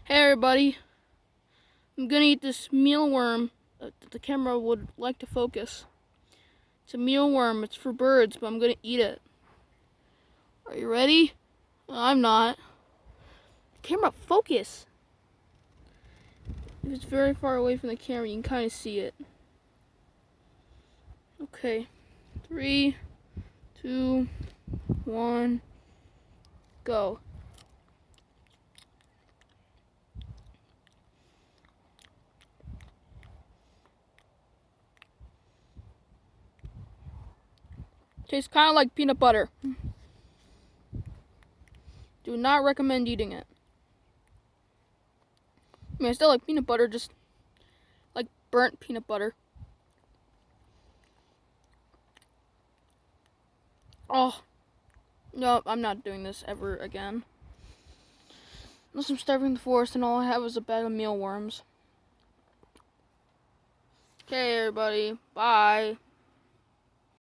Hey everybody, I'm gonna eat this mealworm that the camera would like to focus. It's a mealworm, it's for birds, but I'm gonna eat it. Are you ready? I'm not. Camera, focus! If it's very far away from the camera, you can kind of see it. Okay, 3, 2, 1, go. Tastes kind of like peanut butter. Do not recommend eating it. I mean, I still like peanut butter, just like burnt peanut butter. Oh, no, I'm not doing this ever again. Unless I'm starving the forest and all I have is a bag of mealworms. Okay, everybody, bye.